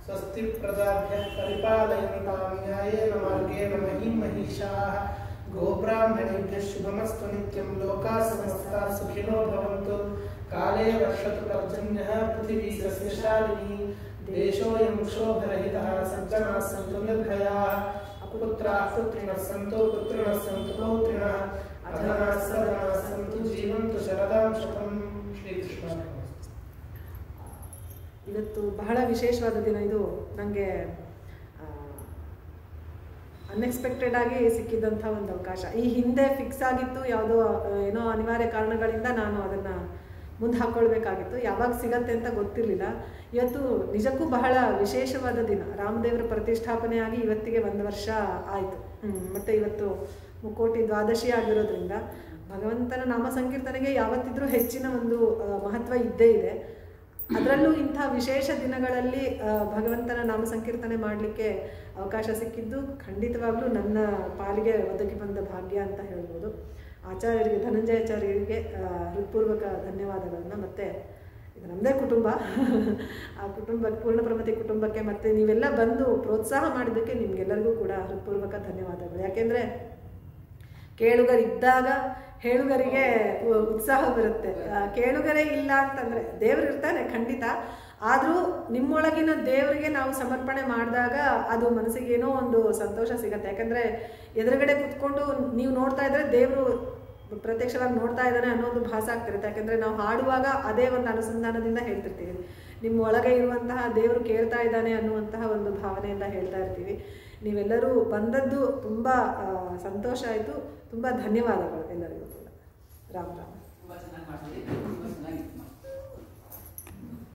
ಸ್ವಸ್ತಿ ಪ್ರಜಾಭ್ಯ ಪರಿಪಾಲಯಂತಾಂ ನ್ಯಾಯೇನ ಮಾರ್ಗೇಣ ಮಹಿಂ ಮಹಿಷಾಃ ಗೋಬ್ರಾಹ್ಮಣೇಭ್ಯಃ ಶುಭಮಸ್ತು ನಿತ್ಯಂ. ಲೋಕಾಃ ಸಮಸ್ತಾಃ ಸುಖಿನೋ ಭವಂತು. ಕಾಲೇ ವರ್ಷತು ಪರ್ಜನ್ಯಃ ಪೃಥಿವೀ ಸಸ್ಯಶಾಲಿನಿ. ದೇಶೋऽಯಂ ಕ್ಷೋಭರಹಿತಃ. ಸಜ್ಜನಾಃ ಸಂತು ನಿರ್ಭಯಾಃ. ಅಪುತ್ರಾಃ ಪುತ್ರಿಣಃ ಸಂತು. ಪುತ್ರಿಣಃ ಸಂತು ಪೌತ್ರಿಣಃ. ಅಧನಾಃ ಸಧನಾಃ ಸಂತು. ಜೀವಂತು ಶರದಾಂ ಶತಂ. ಶ್ರೀಕೃಷ್ಣ. ಇವತ್ತು ಬಹಳ ವಿಶೇಷವಾದ ದಿನ. ಇದು ನನಗೆ ಅನ್ಎಕ್ಸ್ಪೆಕ್ಟೆಡ್ ಆಗಿ ಸಿಕ್ಕಿದ್ದಂಥ ಒಂದು ಅವಕಾಶ. ಈ ಹಿಂದೆ ಫಿಕ್ಸ್ ಆಗಿತ್ತು, ಯಾವುದೋ ಏನೋ ಅನಿವಾರ್ಯ ಕಾರಣಗಳಿಂದ ನಾನು ಅದನ್ನು ಮುಂದೆ ಹಾಕ್ಕೊಳ್ಬೇಕಾಗಿತ್ತು. ಯಾವಾಗ ಸಿಗತ್ತೆ ಅಂತ ಗೊತ್ತಿರಲಿಲ್ಲ. ಇವತ್ತು ನಿಜಕ್ಕೂ ಬಹಳ ವಿಶೇಷವಾದ ದಿನ. ರಾಮದೇವರ ಪ್ರತಿಷ್ಠಾಪನೆಯಾಗಿ ಇವತ್ತಿಗೆ 1 ವರ್ಷ ಆಯಿತು. ಮತ್ತು ಇವತ್ತು ಮುಕ್ಕೋಟಿ ದ್ವಾದಶಿ ಆಗಿರೋದ್ರಿಂದ ಭಗವಂತನ ನಾಮ ಸಂಕೀರ್ತನೆಗೆ ಯಾವತ್ತಿದ್ರೂ ಹೆಚ್ಚಿನ ಒಂದು ಮಹತ್ವ ಇದ್ದೇ ಇದೆ. ಅದರಲ್ಲೂ ಇಂಥ ವಿಶೇಷ ದಿನಗಳಲ್ಲಿ ಭಗವಂತನ ನಾಮ ಸಂಕೀರ್ತನೆ ಮಾಡಲಿಕ್ಕೆ ಅವಕಾಶ ಸಿಕ್ಕಿದ್ದು ಖಂಡಿತವಾಗ್ಲೂ ನನ್ನ ಪಾಲಿಗೆ ಒದಗಿ ಬಂದ ಭಾಗ್ಯ ಅಂತ ಹೇಳ್ಬೋದು. ಆಚಾರ್ಯರಿಗೆ, ಧನಂಜಯಾಚಾರ್ಯರಿಗೆ ಹೃತ್ಪೂರ್ವಕ ಧನ್ಯವಾದಗಳನ್ನು. ಮತ್ತು ಇದು ನಮ್ಮದೇ ಕುಟುಂಬ, ಆ ಕುಟುಂಬಕ್ಕೆ, ಪೂರ್ಣಪ್ರಮತಿ ಕುಟುಂಬಕ್ಕೆ ಮತ್ತು ನೀವೆಲ್ಲ ಬಂದು ಪ್ರೋತ್ಸಾಹ ಮಾಡಿದ್ದಕ್ಕೆ ನಿಮಗೆಲ್ಲರಿಗೂ ಕೂಡ ಹೃತ್ಪೂರ್ವಕ ಧನ್ಯವಾದಗಳು. ಯಾಕೆಂದರೆ ಕೇಳುಗರಿದ್ದಾಗ ಹೇಳುಗರಿಗೆ ಉತ್ಸಾಹ ಬರುತ್ತೆ. ಕೇಳುಗರೇ ಇಲ್ಲ ಅಂತಂದರೆ ದೇವರು ಇರ್ತಾನೆ ಖಂಡಿತ, ಆದರೂ ನಿಮ್ಮೊಳಗಿನ ದೇವರಿಗೆ ನಾವು ಸಮರ್ಪಣೆ ಮಾಡಿದಾಗ ಅದು ಮನಸ್ಸಿಗೇನೋ ಒಂದು ಸಂತೋಷ ಸಿಗುತ್ತೆ. ಯಾಕಂದರೆ ಎದುರುಗಡೆ ಕುತ್ಕೊಂಡು ನೀವು ನೋಡ್ತಾ ಇದ್ದರೆ ದೇವರು ಪ್ರತ್ಯಕ್ಷವಾಗಿ ನೋಡ್ತಾ ಇದ್ದಾನೆ ಅನ್ನೋದು ಭಾಸ ಆಗ್ತಿರುತ್ತೆ. ಯಾಕೆಂದರೆ ನಾವು ಹಾಡುವಾಗ ಅದೇ ಒಂದು ಅನುಸಂಧಾನದಿಂದ ಹೇಳ್ತಿರ್ತೀವಿ. ನಿಮ್ಮ ಒಳಗೆ ಇರುವಂತಹ ದೇವರು ಕೇಳ್ತಾ ಇದ್ದಾನೆ ಅನ್ನುವಂತಹ ಒಂದು ಭಾವನೆಯಿಂದ ಹೇಳ್ತಾ ಇರ್ತೀವಿ. ನೀವೆಲ್ಲರೂ ಬಂದದ್ದು ತುಂಬ ಸಂತೋಷ ಆಯಿತು. ತುಂಬ ಧನ್ಯವಾದಗಳು ಎಲ್ಲರಿಗೂ ಕೂಡ. ರಾಮ್ ರಾಮ್.